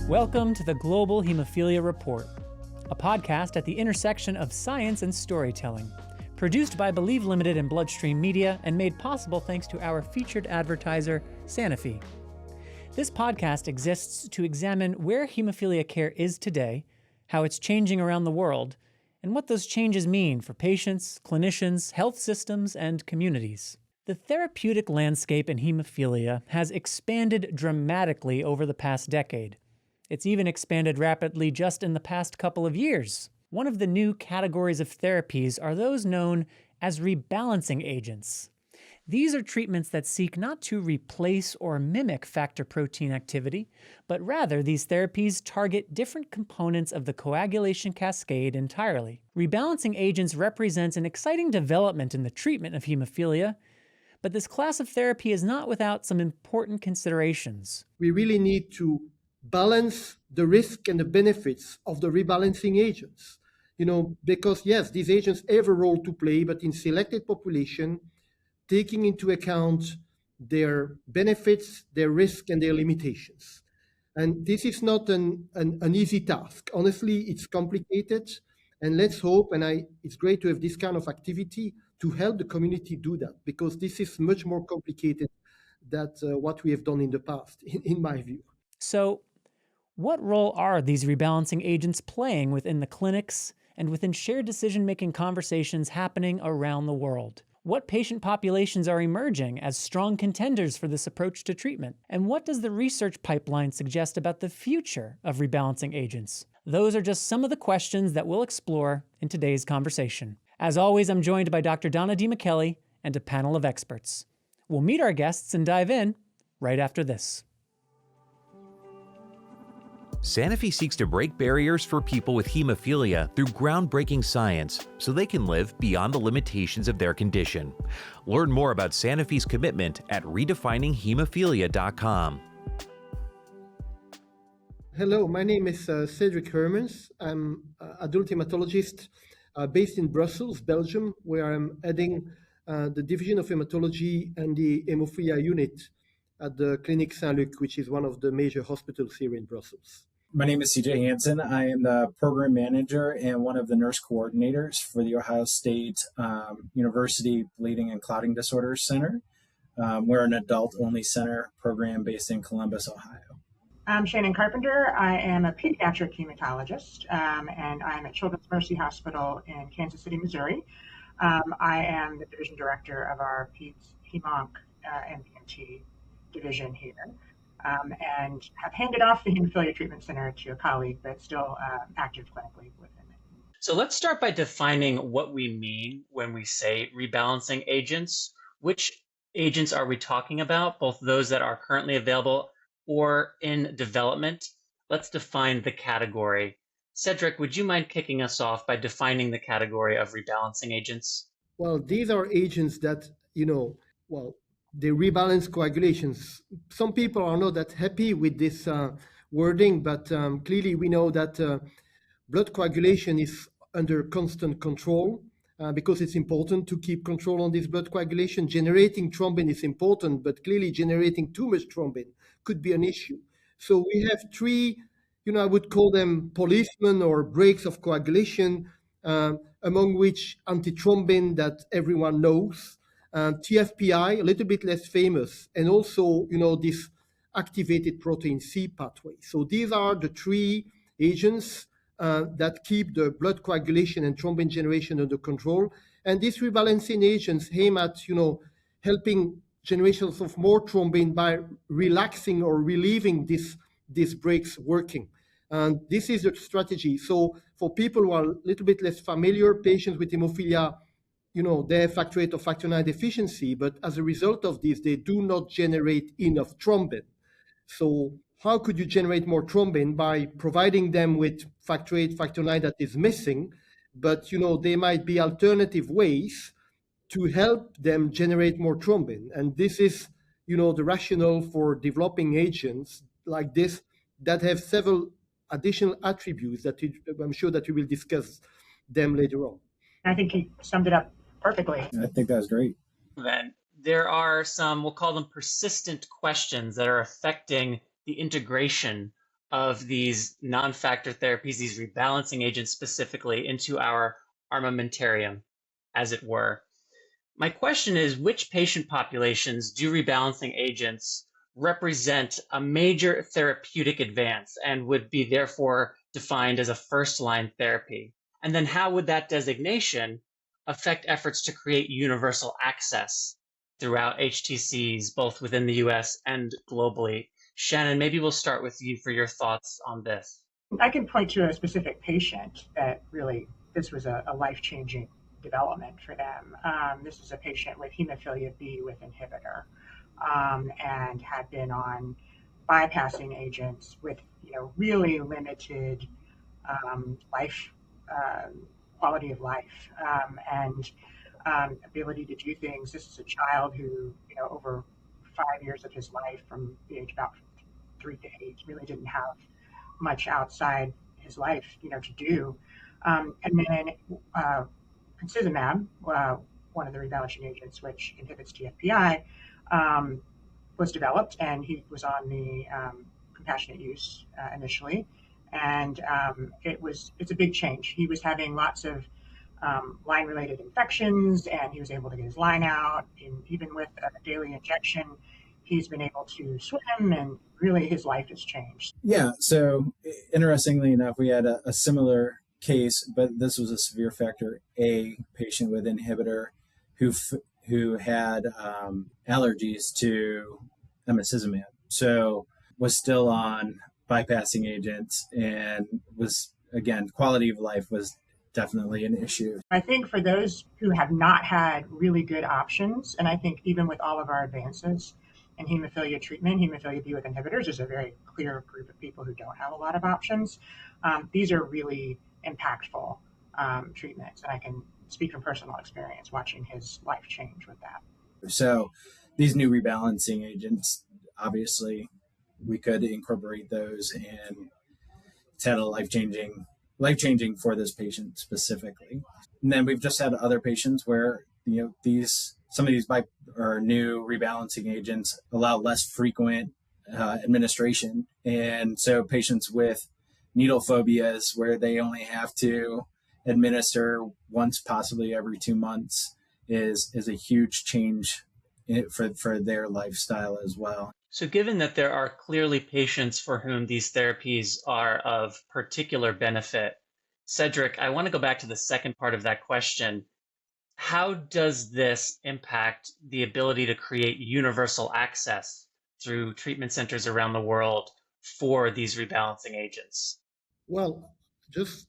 Welcome to the Global Hemophilia Report, a podcast at the intersection of science and storytelling, produced by Believe Limited and Bloodstream Media and made possible thanks to our featured advertiser, Sanofi. This podcast exists to examine where hemophilia care is today, how it's changing around the world, and what those changes mean for patients, clinicians, health systems, and communities. The therapeutic landscape in hemophilia has expanded dramatically over the past decade. It's even expanded rapidly just in the past couple of years. One of the new categories of therapies are those known as rebalancing agents. These are treatments that seek not to replace or mimic factor protein activity, but rather these therapies target different components of the coagulation cascade entirely. Rebalancing agents represents an exciting development in the treatment of hemophilia, but this class of therapy is not without some important considerations. We really need to balance the risk and the benefits of the rebalancing agents. Because yes, these agents have a role to play, but in selected population, taking into account their benefits, their risk, and their limitations. And this is not an easy task. Honestly, it's complicated. And let's hope, it's great to have this kind of activity to help the community do that, because this is much more complicated than what we have done in the past, in my view. So, what role are these rebalancing agents playing within the clinics and within shared decision-making conversations happening around the world? What patient populations are emerging as strong contenders for this approach to treatment? And what does the research pipeline suggest about the future of rebalancing agents? Those are just some of the questions that we'll explore in today's conversation. As always, I'm joined by Dr. Donna DiMichele and a panel of experts. We'll meet our guests and dive in right after this. Sanofi seeks to break barriers for people with hemophilia through groundbreaking science so they can live beyond the limitations of their condition. Learn more about Sanofi's commitment at redefininghemophilia.com. Hello, my name is Cedric Hermans. I'm an adult hematologist based in Brussels, Belgium, where I'm heading the Division of Hematology and the Hemophilia unit at the Clinic Saint-Luc, which is one of the major hospitals here in Brussels. My name is Cedric Hansen. I am the program manager and one of the nurse coordinators for the Ohio State University Bleeding and Clotting Disorders Center. We're an adult-only center program based in Columbus, Ohio. I'm Shannon Carpenter. I am a pediatric hematologist, and I'm at Children's Mercy Hospital in Kansas City, Missouri. I am the division director of our Peds Hemonc and PMT division here, and have handed off the hemophilia treatment center to a colleague, but still active clinically within it. So let's start by defining what we mean when we say rebalancing agents. Which agents are we talking about, both those that are currently available or in development? Let's define the category. Cedric, would you mind kicking us off by defining the category of rebalancing agents? Well, these are agents that, they rebalance coagulations. Some people are not that happy with this wording, but clearly we know that blood coagulation is under constant control because it's important to keep control on this blood coagulation. Generating thrombin is important, but clearly generating too much thrombin could be an issue. So we have three, I would call them policemen or brakes of coagulation, among which antithrombin that everyone knows, TFPI, a little bit less famous, and also, this activated protein C pathway. So these are the three agents that keep the blood coagulation and thrombin generation under control. And these rebalancing agents aim at, helping generations of more thrombin by relaxing or relieving these brakes working. And this is the strategy. So for people who are a little bit less familiar, patients with hemophilia, they have factor VIII or factor IX deficiency, but as a result of this, they do not generate enough thrombin. So how could you generate more thrombin? By providing them with factor VIII, factor IX that is missing, but, there might be alternative ways to help them generate more thrombin. And this is, the rationale for developing agents like this that have several additional attributes that I'm sure that we will discuss them later on. I think he summed it up perfectly. I think that's great. Then there are some, we'll call them persistent questions that are affecting the integration of these non-factor therapies, these rebalancing agents specifically, into our armamentarium, as it were. My question is, which patient populations do rebalancing agents represent a major therapeutic advance and would be therefore defined as a first-line therapy? And then how would that designation affect efforts to create universal access throughout HTCs, both within the US and globally? Shannon, maybe we'll start with you for your thoughts on this. I can point to a specific patient that really, this was a life-changing development for them. This is a patient with hemophilia B with inhibitor, and had been on bypassing agents with really limited life quality of life, and ability to do things. This is a child who, over 5 years of his life, from the age about 3 to 8, really didn't have much outside his life, to do. And then concizumab, one of the rebalancing agents which inhibits TFPI, was developed, and he was on the compassionate use initially. And it's a big change. He was having lots of line-related infections, and he was able to get his line out. And even with a daily injection, he's been able to swim, and really his life has changed. Yeah, so interestingly enough, we had a similar case, but this was a severe factor A patient with inhibitor who had allergies to emicizumab. So was still on bypassing agents, and was, again, quality of life was definitely an issue. I think for those who have not had really good options, and I think even with all of our advances in hemophilia treatment, hemophilia B with inhibitors is a very clear group of people who don't have a lot of options. These are really impactful treatments, and I can speak from personal experience watching his life change with that. So these new rebalancing agents, obviously, we could incorporate those, and it's had a life-changing for this patient specifically. And then we've just had other patients where some of these new rebalancing agents allow less frequent administration, and so patients with needle phobias, where they only have to administer once, possibly every 2 months, is a huge change for their lifestyle as well. So given that there are clearly patients for whom these therapies are of particular benefit, Cedric, I want to go back to the second part of that question. How does this impact the ability to create universal access through treatment centers around the world for these rebalancing agents? Well, just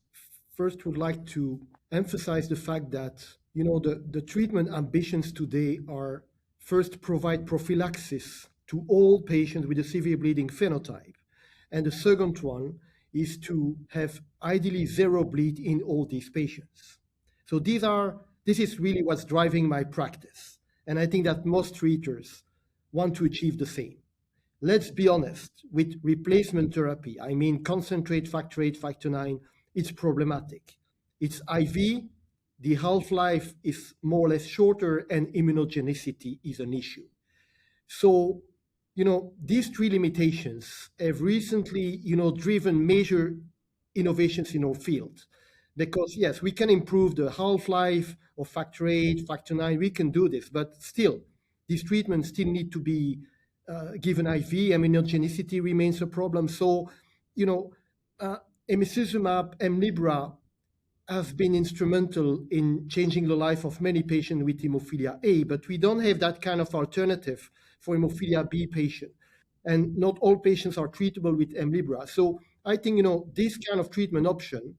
first would like to emphasize the fact that, the treatment ambitions today are first provide prophylaxis to all patients with a severe bleeding phenotype. And the second one is to have ideally zero bleed in all these patients. So this is really what's driving my practice. And I think that most treaters want to achieve the same. Let's be honest, with replacement therapy, I mean concentrate factor 8, factor 9, it's problematic. It's IV, the half-life is more or less shorter, and immunogenicity is an issue. So, these three limitations have recently, driven major innovations in our field. Because yes, we can improve the half-life of factor 8, factor 9, we can do this, but still, these treatments still need to be given IV. Immunogenicity remains a problem. So, emicizumab, Hemlibra have been instrumental in changing the life of many patients with hemophilia A, but we don't have that kind of alternative for hemophilia B patient. And not all patients are treatable with Hemlibra. So I think, this kind of treatment option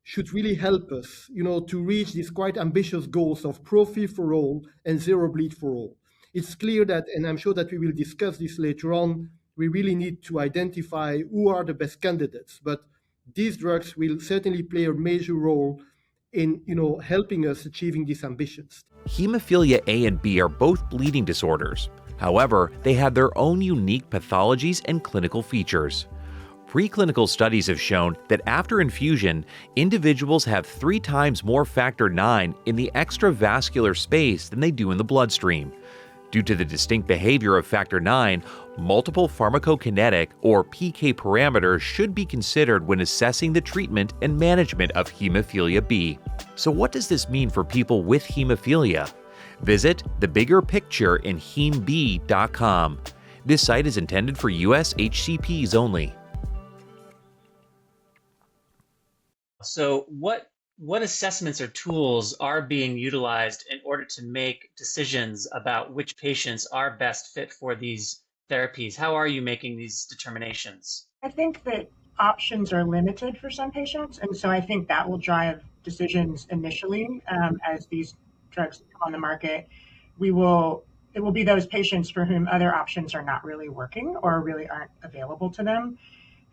should really help us, to reach these quite ambitious goals of prophy for all and zero bleed for all. It's clear that, and I'm sure that we will discuss this later on, we really need to identify who are the best candidates. But these drugs will certainly play a major role in, helping us achieving these ambitions. Hemophilia A and B are both bleeding disorders. However, they have their own unique pathologies and clinical features. Preclinical studies have shown that after infusion, individuals have 3 times more factor 9 in the extravascular space than they do in the bloodstream. Due to the distinct behavior of factor IX, multiple pharmacokinetic or PK parameters should be considered when assessing the treatment and management of hemophilia B. So what does this mean for people with hemophilia? Visit the bigger picture in hemb.com. This site is intended for US HCPs only. So what assessments or tools are being utilized in order to make decisions about which patients are best fit for these therapies? How are you making these determinations? I think that options are limited for some patients, and so I think that will drive decisions initially as these drugs come on the market. It will be those patients for whom other options are not really working or really aren't available to them.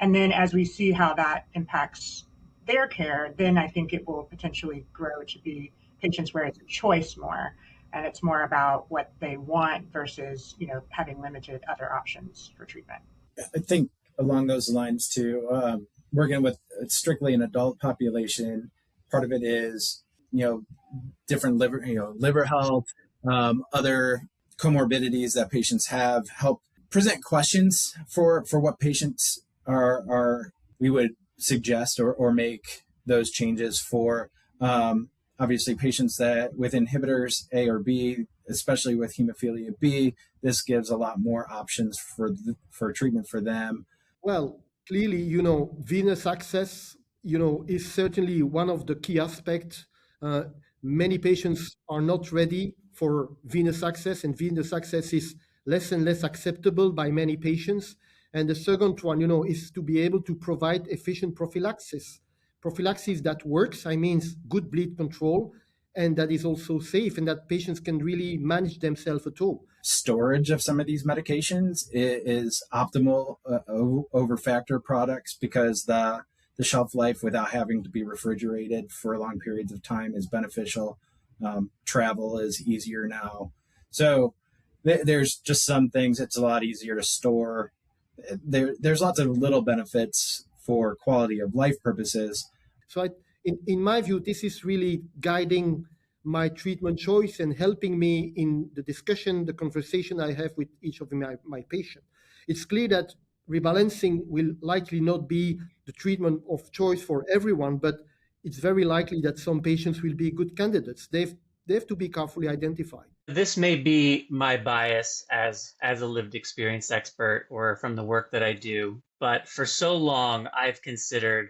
And then as we see how that impacts their care, then I think it will potentially grow to be patients where it's a choice more, and it's more about what they want versus, having limited other options for treatment. I think along those lines too, working with strictly an adult population, part of it is, different liver health, other comorbidities that patients have, help present questions for what patients are we would suggest or make those changes for. Obviously, patients that with inhibitors A or B, especially with hemophilia B, this gives a lot more options for treatment for them. Well, clearly, venous access, is certainly one of the key aspects. Many patients are not ready for venous access, and venous access is less and less acceptable by many patients. And the second one, is to be able to provide efficient prophylaxis. Prophylaxis that works, good bleed control, and that is also safe, and that patients can really manage themselves at home. Storage of some of these medications is optimal over factor products because the shelf life without having to be refrigerated for long periods of time is beneficial. Travel is easier now. So there's just some things it's a lot easier to store. There's lots of little benefits for quality of life purposes. So in my view, this is really guiding my treatment choice and helping me in the discussion, the conversation I have with each of my patients. It's clear that rebalancing will likely not be the treatment of choice for everyone, but it's very likely that some patients will be good candidates. They have to be carefully identified. This may be my bias as a lived experience expert or from the work that I do, but for so long I've considered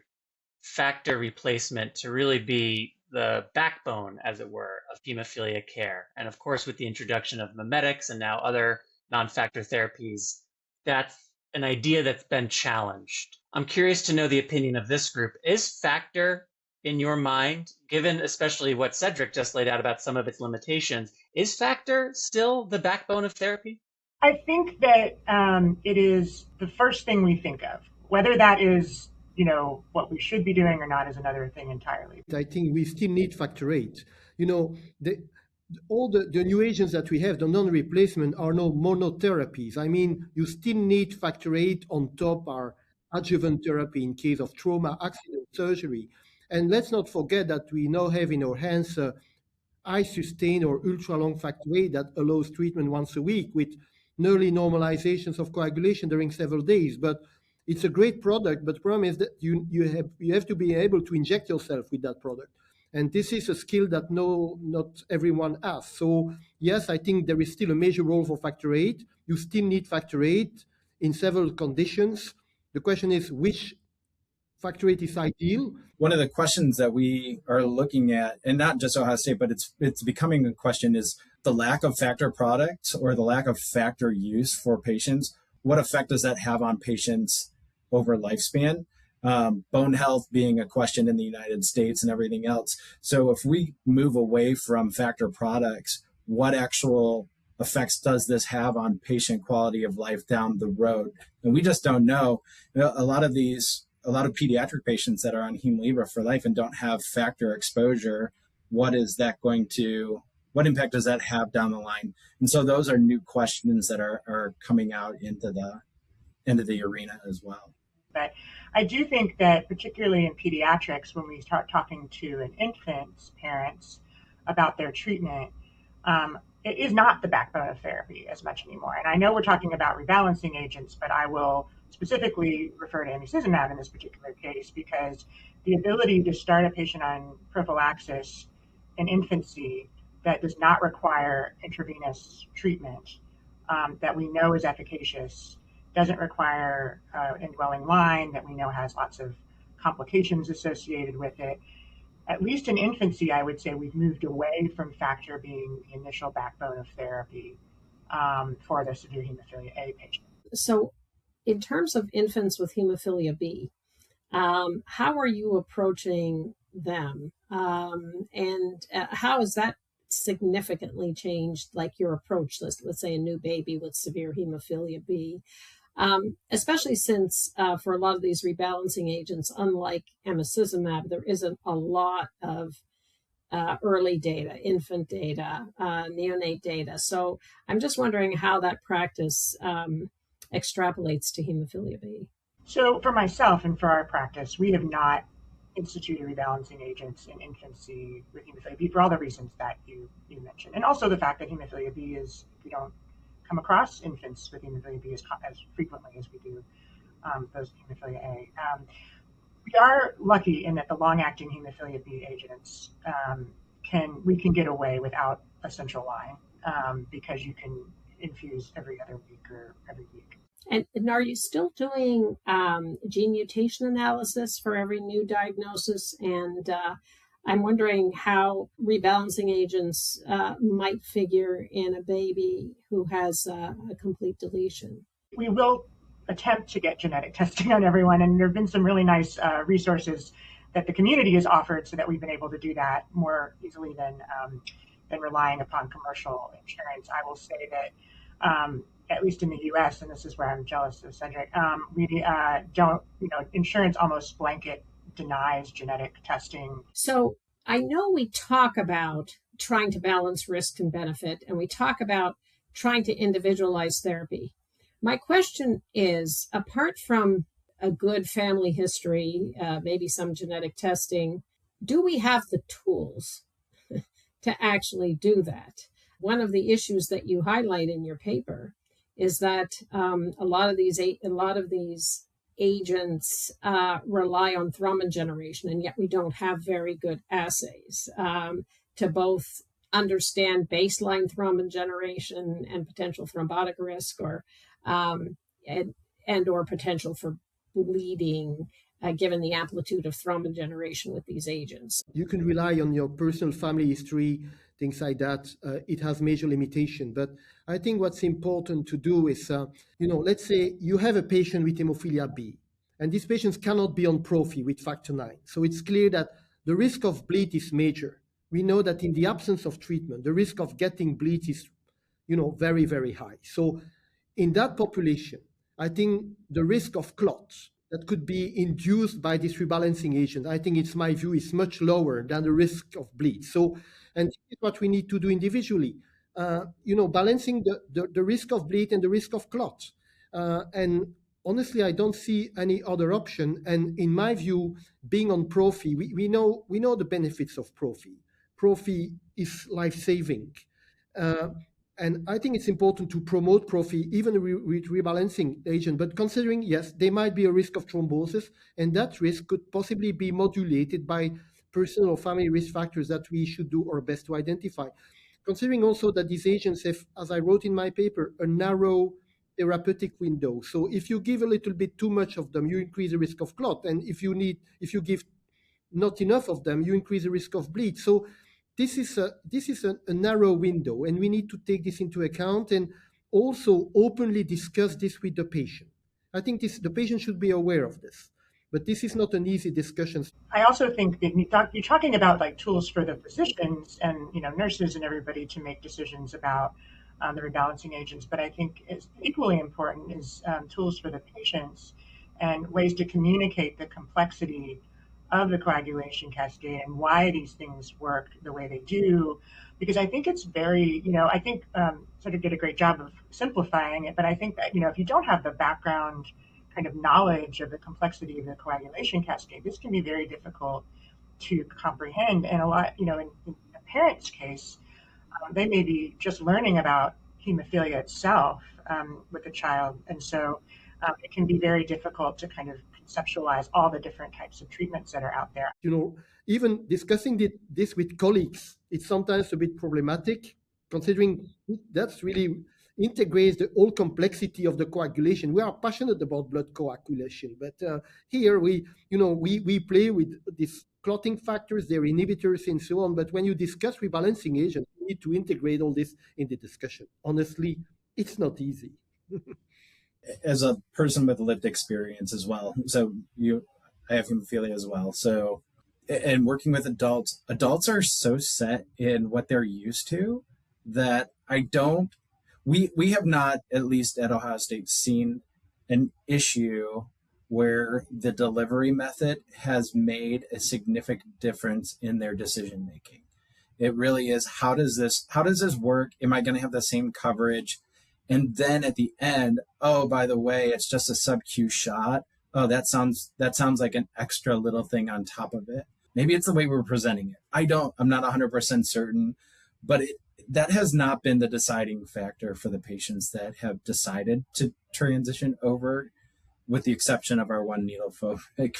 factor replacement to really be the backbone, as it were, of hemophilia care. And of course, with the introduction of mimetics and now other non-factor therapies, that's an idea that's been challenged. I'm curious to know the opinion of this group. Is factor, in your mind, given especially what Cedric just laid out about some of its limitations, is factor still the backbone of therapy? I think that it is the first thing we think of. Whether that is, what we should be doing or not is another thing entirely. I think we still need factor VIII. All the new agents that we have, the non-replacement, are no monotherapies. You still need factor VIII on top our adjuvant therapy in case of trauma, accident, surgery. And let's not forget that we now have in our hands high sustained or ultra-long factor VIII that allows treatment once a week with nearly normalizations of coagulation during several days. But it's a great product, but the problem is that you have to be able to inject yourself with that product. And this is a skill that not everyone has. So yes, I think there is still a major role for factor VIII. You still need factor VIII in several conditions. The question is which factor VIII is ideal. One of the questions that we are looking at, and not just Ohio State, but it's becoming a question, is the lack of factor products or the lack of factor use for patients. What effect does that have on patients over lifespan? Bone health being a question in the United States and everything else. So if we move away from factor products, what actual effects does this have on patient quality of life down the road? And we just don't know. A lot of pediatric patients that are on Hemlibra for life and don't have factor exposure, what impact does that have down the line? And so those are new questions that are coming out into the arena as well. But I do think that particularly in pediatrics, when we start talking to an infant's parents about their treatment, it is not the backbone of therapy as much anymore. And I know we're talking about rebalancing agents, but I will specifically refer to emicizumab in this particular case because the ability to start a patient on prophylaxis in infancy that does not require intravenous treatment, that we know is efficacious, doesn't require indwelling line that we know has lots of complications associated with it. At least in infancy, I would say we've moved away from factor being the initial backbone of therapy for the severe hemophilia A patient. So in terms of infants with hemophilia B, how are you approaching them? And how has that significantly changed, like your approach, let's say a new baby with severe hemophilia B? Especially since for a lot of these rebalancing agents, unlike emicizumab, there isn't a lot of early data, infant data, neonate data. So I'm just wondering how that practice extrapolates to hemophilia B. So for myself and for our practice, we have not instituted rebalancing agents in infancy with hemophilia B for all the reasons that you mentioned. And also the fact that hemophilia B is, we don't come across infants with hemophilia B as frequently as we do those with hemophilia A. We are lucky in that the long-acting hemophilia B agents we can get away without a central line because you can infuse every other week or every week. And are you still doing gene mutation analysis for every new diagnosis? And I'm wondering how rebalancing agents might figure in a baby who has a complete deletion. We will attempt to get genetic testing on everyone, and there have been some really nice resources that the community has offered so that we've been able to do that more easily than relying upon commercial insurance. I will say that at least in the U.S., and this is where I'm jealous of Cedric, we don't, insurance almost blanket denies genetic testing. So I know we talk about trying to balance risk and benefit, and we talk about trying to individualize therapy. My question is, apart from a good family history, maybe some genetic testing, do we have the tools to actually do that? One of the issues that you highlight in your paper is that a lot of these agents rely on thrombin generation, and yet we don't have very good assays to both understand baseline thrombin generation and potential thrombotic risk, or or potential for bleeding, given the amplitude of thrombin generation with these agents. You can rely on your personal family history, things like that. It has major limitation. But I think what's important to do is, let's say you have a patient with hemophilia B, and these patients cannot be on prophy with factor IX. So it's clear that the risk of bleed is major. We know that in the absence of treatment, the risk of getting bleed is, very, very high. So in that population, I think the risk of clots that could be induced by this rebalancing agent, I think it's my view, is much lower than the risk of bleed. So, and this is what we need to do individually, balancing the risk of bleed and the risk of clots. And honestly, I don't see any other option. And in my view, being on prophy, we know the benefits of prophy. Prophy is life-saving. And I think it's important to promote prophy, even with rebalancing agent. But considering, yes, there might be a risk of thrombosis, and that risk could possibly be modulated by personal or family risk factors that we should do our best to identify. Considering also that these agents have, as I wrote in my paper, a narrow therapeutic window. So if you give a little bit too much of them, you increase the risk of clot. And if you give not enough of them, you increase the risk of bleed. So this is a narrow window, and we need to take this into account and also openly discuss this with the patient. I think the patient should be aware of this, but this is not an easy discussion. I also think that you're talking about like tools for the physicians and nurses and everybody to make decisions about the rebalancing agents, but I think it's equally important is tools for the patients and ways to communicate the complexity of the coagulation cascade and why these things work the way they do. Because I think it's very, I think Cedric did a great job of simplifying it, but I think that, if you don't have the background kind of knowledge of the complexity of the coagulation cascade, this can be very difficult to comprehend. And a lot, in a parent's case, They may be just learning about hemophilia itself with the child. And so it can be very difficult to kind of conceptualize all the different types of treatments that are out there. Even discussing this with colleagues, it's sometimes a bit problematic, considering that's really integrates the whole complexity of the coagulation. We are passionate about blood coagulation, but here we play with these clotting factors, their inhibitors, and so on. But when you discuss rebalancing agents, you need to integrate all this in the discussion. Honestly, it's not easy. As a person with lived experience as well, I have hemophilia as well. So, and working with adults are so set in what they're used to that we have not, at least at Ohio State, seen an issue where the delivery method has made a significant difference in their decision making. It really is, how does this work? Am I going to have the same coverage? And then at the end, oh, by the way, it's just a sub-Q shot. Oh, that sounds like an extra little thing on top of it. Maybe it's the way we're presenting it. I'm not 100% certain, but that has not been the deciding factor for the patients that have decided to transition over, with the exception of our one needle phobic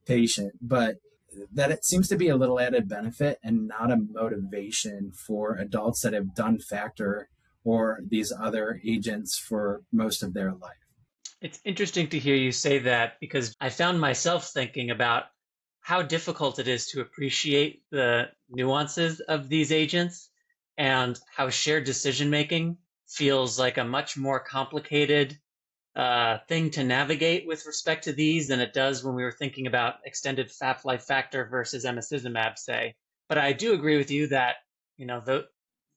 patient. But that it seems to be a little added benefit and not a motivation for adults that have done factor or these other agents for most of their life. It's interesting to hear you say that, because I found myself thinking about how difficult it is to appreciate the nuances of these agents and how shared decision-making feels like a much more complicated thing to navigate with respect to these than it does when we were thinking about extended half-life factor versus emicizumab, say. But I do agree with you that,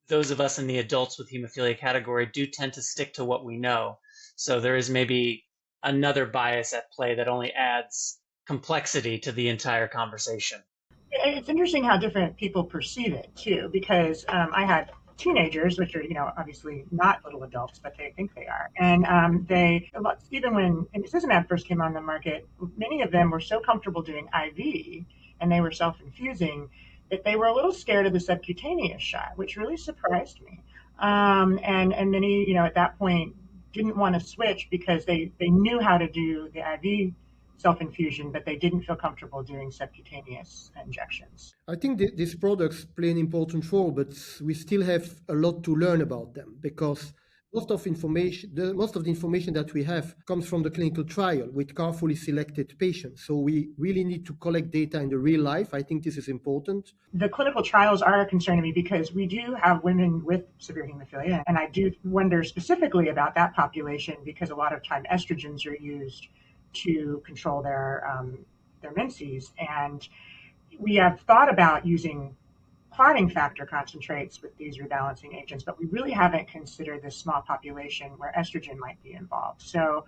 those of us in the adults with hemophilia category do tend to stick to what we know. So there is maybe another bias at play that only adds complexity to the entire conversation. It's interesting how different people perceive it too, because I had teenagers, which are, obviously not little adults, but they think they are. And even when emicizumab first came on the market, many of them were so comfortable doing IV and they were self-infusing that they were a little scared of the subcutaneous shot, which really surprised me. And many, at that point didn't want to switch because they knew how to do the IV self-infusion, but they didn't feel comfortable doing subcutaneous injections. I think these products play an important role, but we still have a lot to learn about them, because most of the information that we have comes from the clinical trial with carefully selected patients. So we really need to collect data in the real life. I think this is important. The clinical trials are a concern to me because we do have women with severe hemophilia, and I do wonder specifically about that population because a lot of time estrogens are used to control their menses, and we have thought about using clotting factor concentrates with these rebalancing agents, but we really haven't considered this small population where estrogen might be involved. So,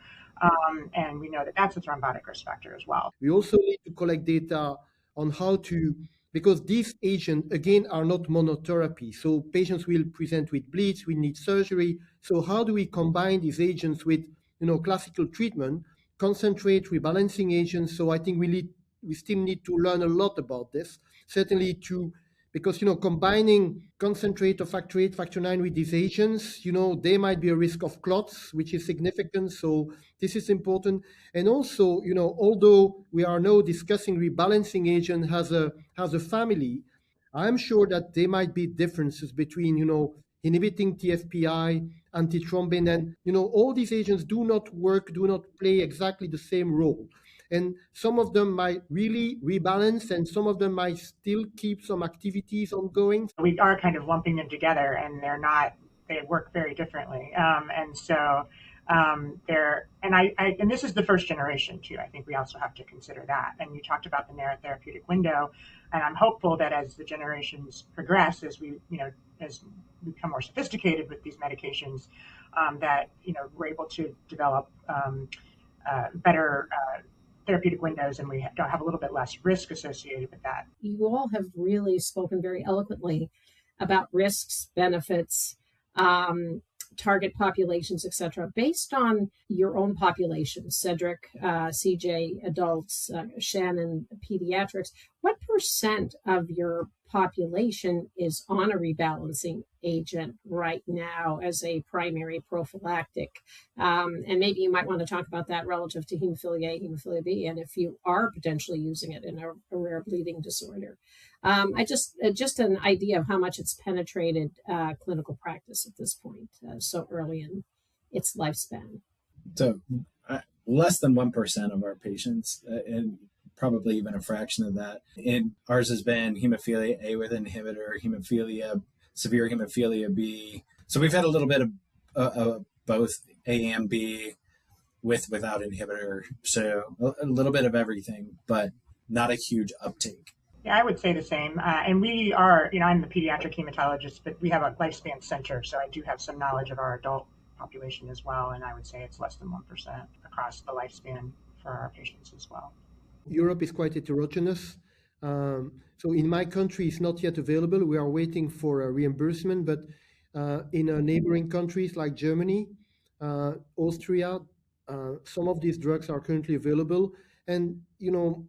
and we know that that's a thrombotic risk factor as well. We also need to collect data on because these agents, again, are not monotherapy. So patients will present with bleeds, we need surgery. So how do we combine these agents with, classical treatment, concentrate, rebalancing agents? So I think we still need to learn a lot about this, certainly because, combining concentrate of factor 8, factor 9 with these agents, there might be a risk of clots, which is significant. So this is important. And also, although we are now discussing rebalancing agent as a family, I'm sure that there might be differences between, inhibiting TFPI, antithrombin, and, all these agents do not play exactly the same role. And some of them might really rebalance, and some of them might still keep some activities ongoing. We are kind of lumping them together, and they work very differently. And so and this is the first generation too. I think we also have to consider that. And you talked about the narrow therapeutic window, and I'm hopeful that as the generations progress, as we become more sophisticated with these medications, that we're able to develop better therapeutic windows, and we don't have a little bit less risk associated with that. You all have really spoken very eloquently about risks, benefits, target populations, etc. Based on your own population, Cedric, CJ, adults, Shannon, pediatrics, what percent of your population is on a rebalancing agent right now as a primary prophylactic? And maybe you might want to talk about that relative to hemophilia A, hemophilia B, and if you are potentially using it in a rare bleeding disorder. I just an idea of how much it's penetrated clinical practice at this point, so early in its lifespan. So less than 1% of our patients, and probably even a fraction of that. And ours has been hemophilia A with inhibitor, severe hemophilia B. So we've had a little bit of both A and B without inhibitor. So a little bit of everything, but not a huge uptake. Yeah, I would say the same. And we are, I'm the pediatric hematologist, but we have a lifespan center. So I do have some knowledge of our adult population as well. And I would say it's less than 1% across the lifespan for our patients as well. Europe is quite heterogeneous. So in my country, it's not yet available. We are waiting for a reimbursement, but in neighboring countries like Germany, Austria, some of these drugs are currently available. And,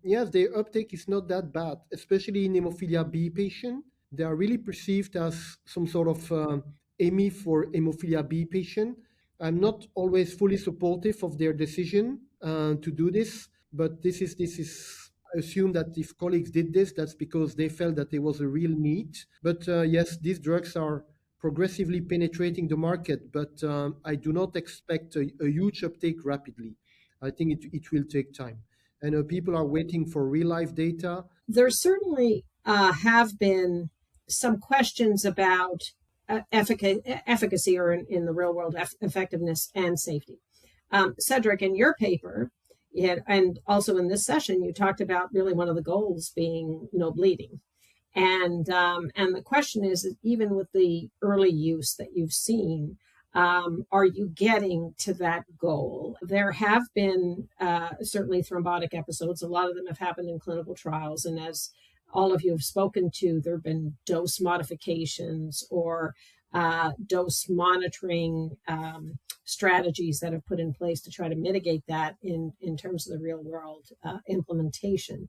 yes, their uptake is not that bad, especially in hemophilia B patient. They are really perceived as some sort of EMI for hemophilia B patient. I'm not always fully supportive of their decision to do this, but this is I assume that if colleagues did this, that's because they felt that there was a real need. But yes, these drugs are progressively penetrating the market, but I do not expect a huge uptake rapidly. I think it will take time. And people are waiting for real-life data. There certainly have been some questions about efficacy or in the real world effectiveness and safety. Cedric, in your paper, and also in this session, you talked about really one of the goals being no bleeding. And the question is, even with the early use that you've seen, are you getting to that goal? There have been certainly thrombotic episodes. A lot of them have happened in clinical trials. And as all of you have spoken to, there have been dose modifications or dose monitoring strategies that have put in place to try to mitigate that in terms of the real world implementation.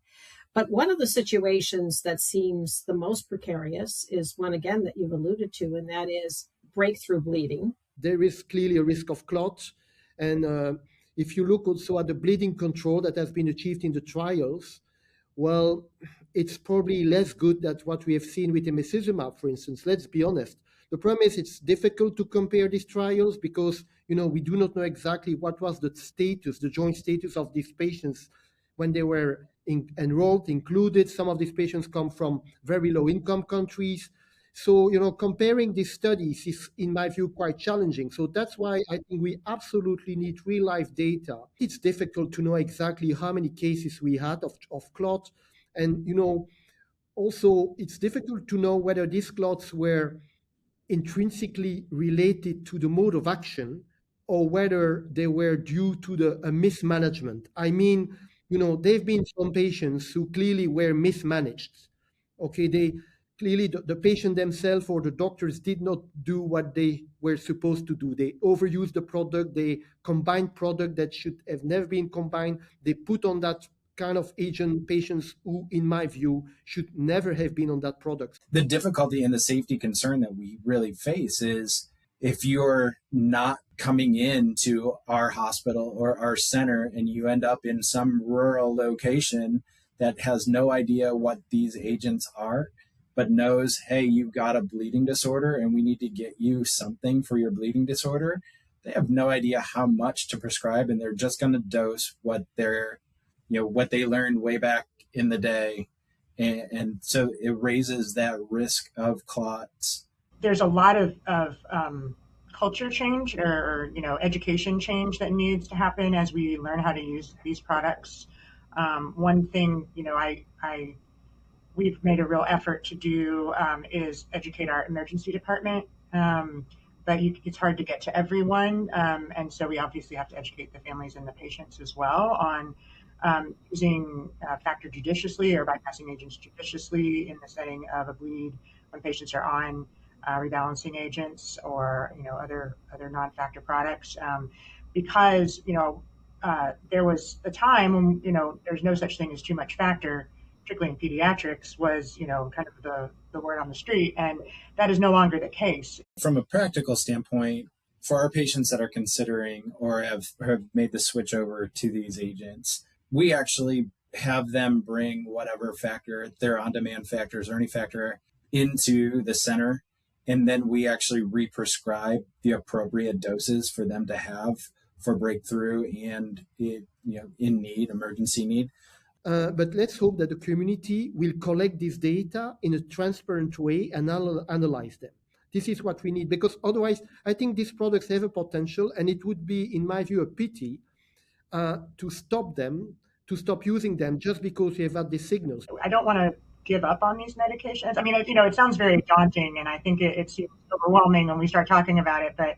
But one of the situations that seems the most precarious is one, again, that you've alluded to, and that is breakthrough bleeding. There is clearly a risk of clot. And if you look also at the bleeding control that has been achieved in the trials, well, it's probably less good than what we have seen with emicizumab, for instance. Let's be honest. The problem is it's difficult to compare these trials because, we do not know exactly what was the status, the joint status of these patients when they were enrolled, included. Some of these patients come from very low income countries. So, comparing these studies is, in my view, quite challenging. So that's why I think we absolutely need real life data. It's difficult to know exactly how many cases we had of clot. And, also it's difficult to know whether these clots were intrinsically related to the mode of action or whether they were due to a mismanagement. I mean, there have been some patients who clearly were mismanaged. Okay, they clearly, the patient themselves or the doctors did not do what they were supposed to do. They overused the product, they combined product that should have never been combined. They put on that kind of agent patients who, in my view, should never have been on that product. The difficulty and the safety concern that we really face is if you're not coming into our hospital or our center and you end up in some rural location that has no idea what these agents are, but knows, hey, you've got a bleeding disorder and we need to get you something for your bleeding disorder, they have no idea how much to prescribe, and they're just going to dose what they learned way back in the day. And so it raises that risk of clots. There's a lot of culture change or education change that needs to happen as we learn how to use these products. One thing, we've made a real effort to do is educate our emergency department, but it's hard to get to everyone. And so we obviously have to educate the families and the patients as well on using factor judiciously or bypassing agents judiciously in the setting of a bleed when patients are on rebalancing agents or other non-factor products, because there was a time when there's no such thing as too much factor, particularly in pediatrics, was kind of the word on the street, and that is no longer the case. From a practical standpoint, for our patients that are considering or have made the switch over to these agents, we actually have them bring whatever factor, their on-demand factors or any factor, into the center, and then we actually re-prescribe the appropriate doses for them to have for breakthrough and emergency need. But let's hope that the community will collect this data in a transparent way and analyze them. This is what we need, because otherwise, I think these products have a potential, and it would be, in my view, a pity to stop using them just because we have had these signals. I don't want to give up on these medications. I mean, it sounds very daunting, and I think it seems overwhelming when we start talking about it, but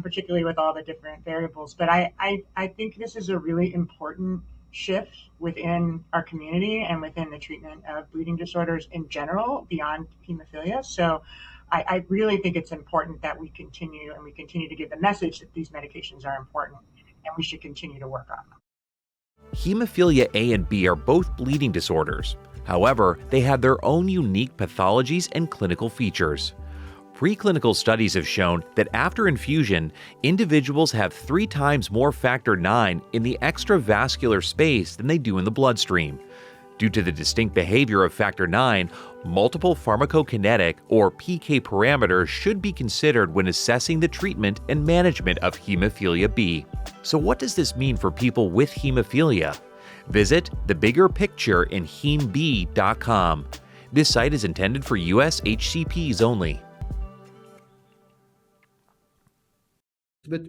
particularly with all the different variables. But I think this is a really important shift within our community and within the treatment of bleeding disorders in general, beyond hemophilia. So I really think it's important that we continue to give the message that these medications are important and we should continue to work on them. Hemophilia A and B are both bleeding disorders. However, they have their own unique pathologies and clinical features. Preclinical studies have shown that after infusion, individuals have 3 times more factor IX in the extravascular space than they do in the bloodstream. Due to the distinct behavior of factor IX, multiple pharmacokinetic or PK parameters should be considered when assessing the treatment and management of hemophilia B. So what does this mean for people with hemophilia? Visit the bigger picture in hemb.com. This site is intended for US HCPs only. But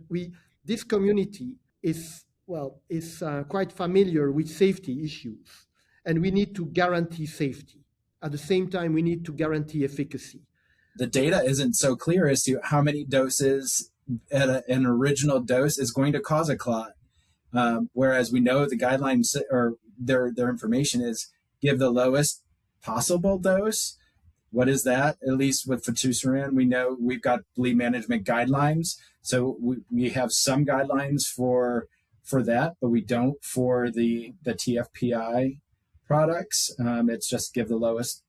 this community is quite familiar with safety issues, and we need to guarantee safety. At the same time, we need to guarantee efficacy. The data isn't so clear as to how many doses at an original dose is going to cause a clot. Whereas we know the guidelines or their information is give the lowest possible dose. What is that? At least with fitusiran, we know we've got bleed management guidelines. So we have some guidelines for that, but we don't for the TFPI products. It's just give the lowest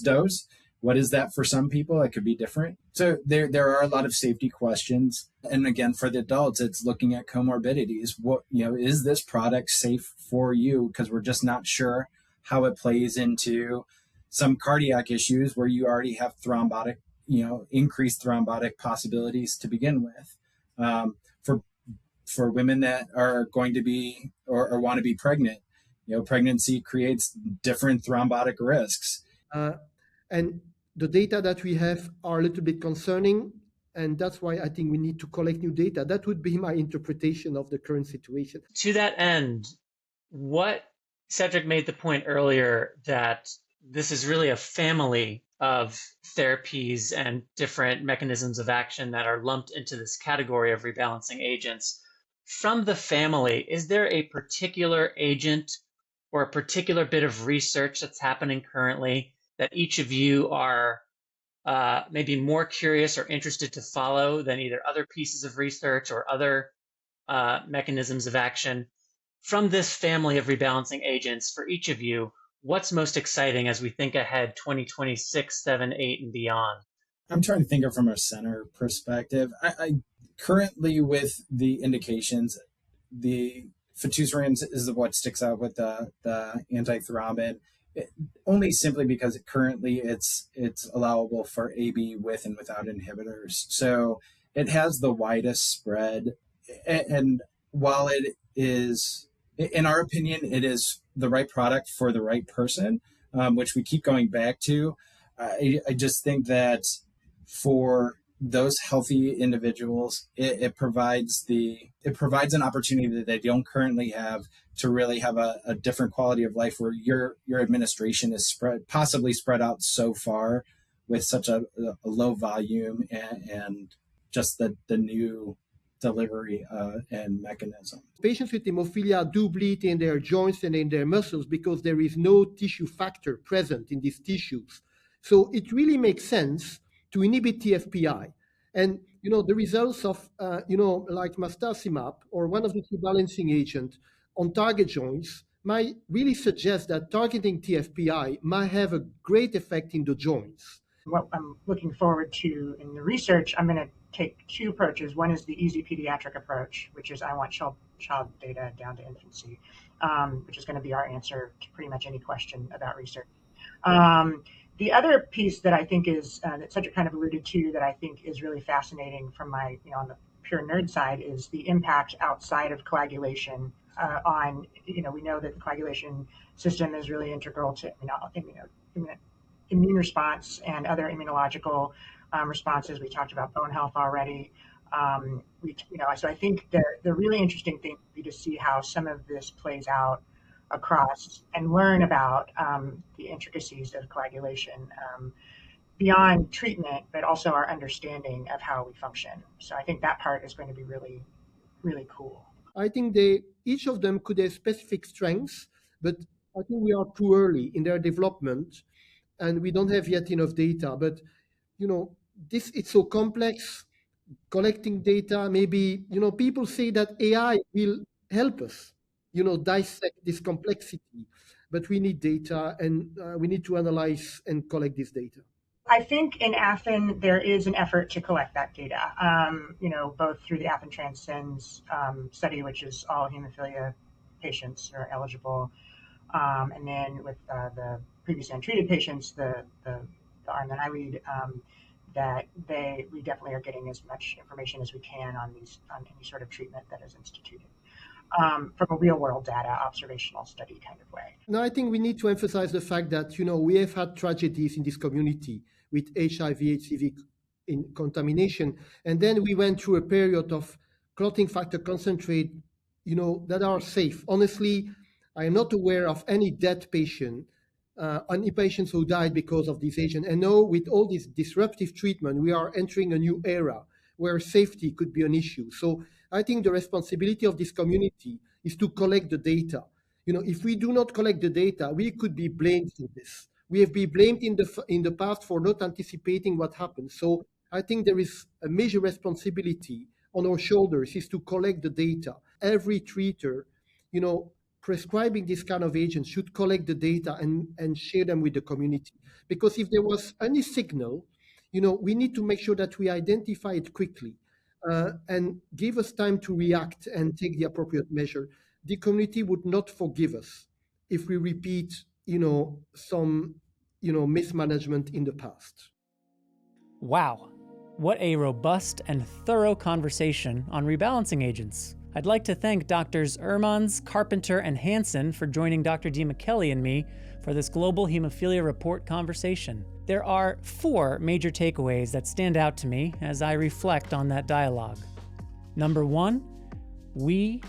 dose. What is that for some people? It could be different. So there are a lot of safety questions. And again, for the adults, it's looking at comorbidities. What, is this product safe for you? Because we're just not sure how it plays into some cardiac issues where you already have thrombotic, increased thrombotic possibilities to begin with. For women that are going to be or want to be pregnant, pregnancy creates different thrombotic risks. And the data that we have are a little bit concerning, and that's why I think we need to collect new data. That would be my interpretation of the current situation. To that end, what Cedric made the point earlier that this is really a family of therapies and different mechanisms of action that are lumped into this category of rebalancing agents. From the family, is there a particular agent or a particular bit of research that's happening currently that each of you are maybe more curious or interested to follow than either other pieces of research or other mechanisms of action? From this family of rebalancing agents, for each of you, what's most exciting as we think ahead 2026, 7, 8, and beyond? I'm trying to think of from a center perspective. I currently, with the indications, the fitusiran is what sticks out with the antithrombin, only simply because currently it's allowable for AB with and without inhibitors. So it has the widest spread. And while it is, in our opinion, it is the right product for the right person, which we keep going back to, I just think that for those healthy individuals, it provides an opportunity that they don't currently have to really have a different quality of life, where your administration is possibly spread out so far with such a low volume and just the new delivery and mechanism. Patients with hemophilia do bleed in their joints and in their muscles because there is no tissue factor present in these tissues. So it really makes sense to inhibit TFPI. And, the results of, like marstacimab or one of the rebalancing agents on target joints might really suggest that targeting TFPI might have a great effect in the joints. What I'm looking forward to in the research, I'm going to take two approaches. One is the easy pediatric approach, which is I want child data down to infancy, which is going to be our answer to pretty much any question about research. The other piece that I think is, that Cedric kind of alluded to, that I think is really fascinating from my, on the pure nerd side, is the impact outside of coagulation on, we know that the coagulation system is really integral to immune response and other immunological responses. We talked about bone health already. So I think the really interesting thing would be to see how some of this plays out across and learn about the intricacies of coagulation beyond treatment, but also our understanding of how we function. So I think that part is going to be really, really cool. I think each of them could have specific strengths, but I think we are too early in their development and we don't have yet enough data. But, it's so complex, collecting data. Maybe, people say that AI will help us, dissect this complexity, but we need data and we need to analyze and collect this data. I think in AFN, there is an effort to collect that data, both through the AFN Transcends study, which is all hemophilia patients are eligible. And then with the previously untreated patients, the arm that I lead, we definitely are getting as much information as we can on any sort of treatment that is instituted. From a real world data observational study kind of way. Now, I think we need to emphasize the fact that, we have had tragedies in this community with HIV, HCV contamination. And then we went through a period of clotting factor concentrate, that are safe. Honestly, I am not aware of any dead patient, any patients who died because of this agent. And now with all this disruptive treatment, we are entering a new era where safety could be an issue. So I think the responsibility of this community is to collect the data. If we do not collect the data, we could be blamed for this. We have been blamed in the past for not anticipating what happened. So I think there is a major responsibility on our shoulders is to collect the data. Every treater, prescribing this kind of agents should collect the data and share them with the community. Because if there was any signal, we need to make sure that we identify it quickly and give us time to react and take the appropriate measure. The community would not forgive us if we repeat, some, mismanagement in the past. Wow. What a robust and thorough conversation on rebalancing agents. I'd like to thank Drs. Hermans, Carpenter, and Hansen for joining Dr. DiMichele and me for this Global Hemophilia Report conversation. There are 4 major takeaways that stand out to me as I reflect on that dialogue. Number 1, we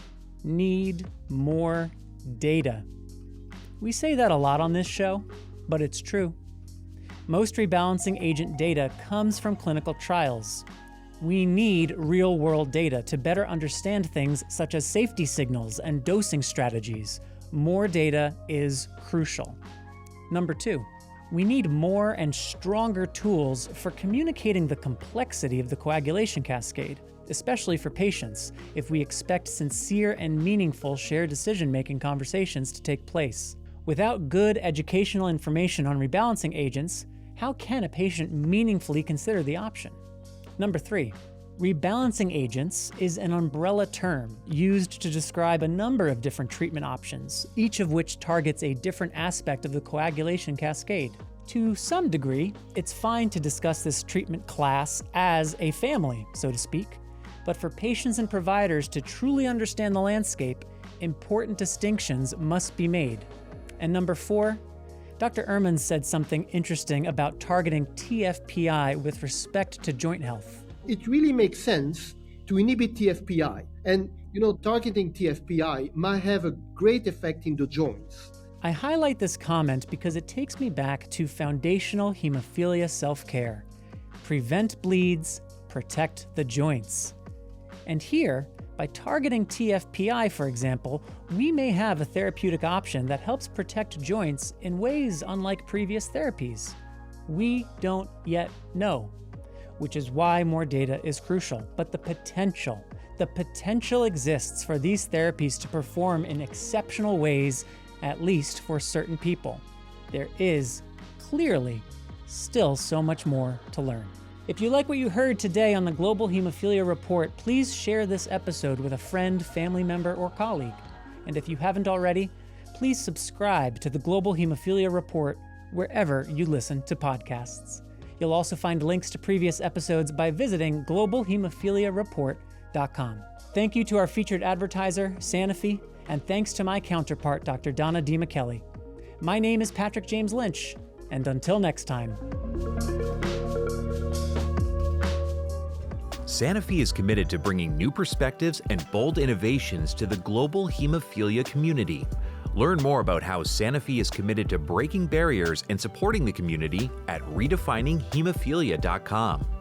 need more data. We say that a lot on this show, but it's true. Most rebalancing agent data comes from clinical trials. We need real-world data to better understand things such as safety signals and dosing strategies. More data is crucial. Number 2, we need more and stronger tools for communicating the complexity of the coagulation cascade, especially for patients, if we expect sincere and meaningful shared decision-making conversations to take place. Without good educational information on rebalancing agents, how can a patient meaningfully consider the option? Number 3, rebalancing agents is an umbrella term used to describe a number of different treatment options, each of which targets a different aspect of the coagulation cascade. To some degree, it's fine to discuss this treatment class as a family, so to speak, but for patients and providers to truly understand the landscape, important distinctions must be made. And number 4, Dr. Hermans said something interesting about targeting TFPI with respect to joint health. It really makes sense to inhibit TFPI. And, targeting TFPI might have a great effect in the joints. I highlight this comment because it takes me back to foundational hemophilia self-care. Prevent bleeds, protect the joints. And here, by targeting TFPI, for example, we may have a therapeutic option that helps protect joints in ways unlike previous therapies. We don't yet know. which is why more data is crucial. But the potential exists for these therapies to perform in exceptional ways, at least for certain people. There is clearly still so much more to learn. If you like what you heard today on the Global Hemophilia Report, please share this episode with a friend, family member, or colleague. And if you haven't already, please subscribe to the Global Hemophilia Report wherever you listen to podcasts. You'll also find links to previous episodes by visiting globalhemophiliareport.com. Thank you to our featured advertiser, Sanofi, and thanks to my counterpart, Dr. Donna DiMichele. My name is Patrick James Lynch, and until next time. Sanofi is committed to bringing new perspectives and bold innovations to the global hemophilia community. Learn more about how Sanofi is committed to breaking barriers and supporting the community at redefininghemophilia.com.